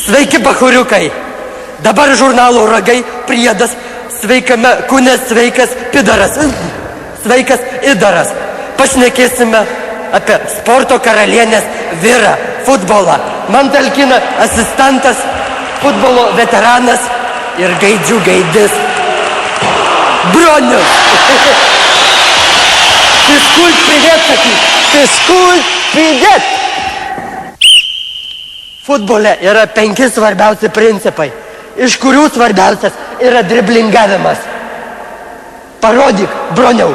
Sveiki, bachuriukai. Dabar žurnalo Ragai priedas sveikame kūne sveikas pidaras. Sveikas idaras. Pašnekėsime apie sporto karalienės vyrą, futbolą. Man talkina asistentas, futbolo veteranas ir gaidžių gaidis. Bronius. Физкульт, привет, sakyk. Физкульт, привет. Futbole yra 5 svarbiausi principai, iš kurių svarbiausias yra driblingavimas. Parodyk, Broniau.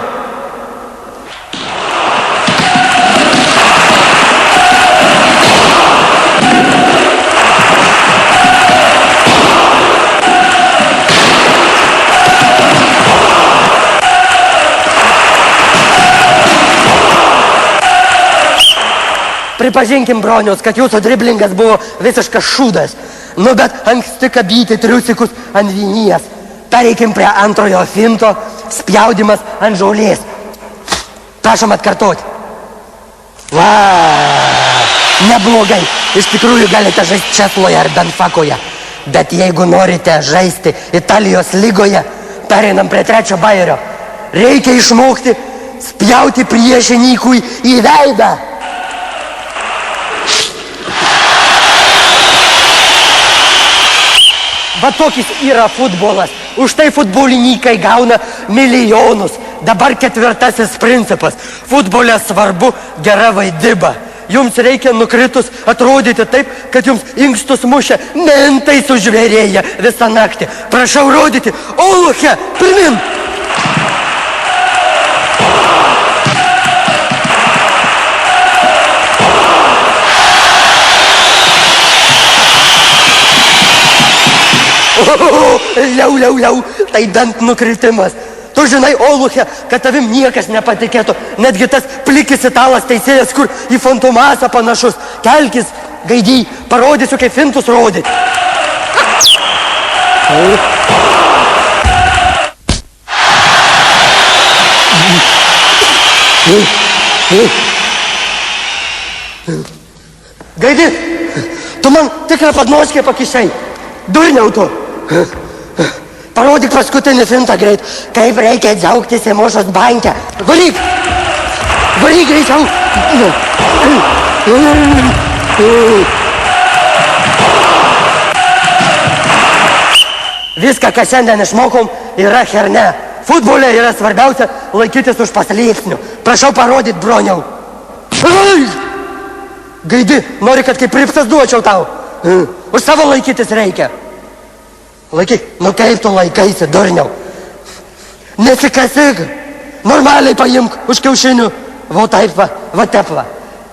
Pripažinkim, Broniaus, kad jūsų driblingas buvo visiškas šūdas. Nu, bet anksti kabyti triusikus ant vinies. Pereikim prie antrojo finto, spjaudimas ant žolės. Prašom atkartoti. Va, neblogai. Iš tikrųjų galite žaisti Česloje ar Benfakoje. Bet jeigu norite žaisti Italijos lygoje, pereinam prie trečio bajerio. Reikia išmokti spjauti priešininkui į veidą. Va tokis yra futbolas. Už tai futbolininkai gauna milijonus. Dabar 4 principas. Futbole svarbu gera vaidyba. Jums reikia nukritus atrodyti taip, kad jums inkstus mušia mentai sužvėrėja visą naktį. Prašau rodyti. Oluche, pirmin! Liau, tai bent nukritimas. Tu žinai, Oluche, kad tavim niekas nepatikėtų. Netgi tas plikis italas teisėjas, kur į Fantomasą panašus. Kelkis, gaidy, parodysiu, kaip fintus rodyti. Gaidy, tu man tikrą padnoškę pakišai. Durniau tu. Parodyk paskutinį fintą greit, kaip reikia džiaugtis Emošos banke. Varyk! Varyk greičiau! Viską, ką šiandien išmokom, yra herne. Futbole yra svarbiausia laikytis už paslėpsnių. Prašau parodyt, Broniau. Gaidi, nori, kad kaip pripsas duočiau tau. Už savo laikytis reikia. Laikyk, nu kaip tu laikaisi, durniau. Nesikasik. Normaliai paimk už kiaušinių. Va taip va, va taip va.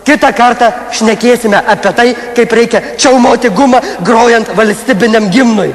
Kitą kartą šnekėsime apie tai, kaip reikia čiaumoti gumą grojant valstybiniam gimnui.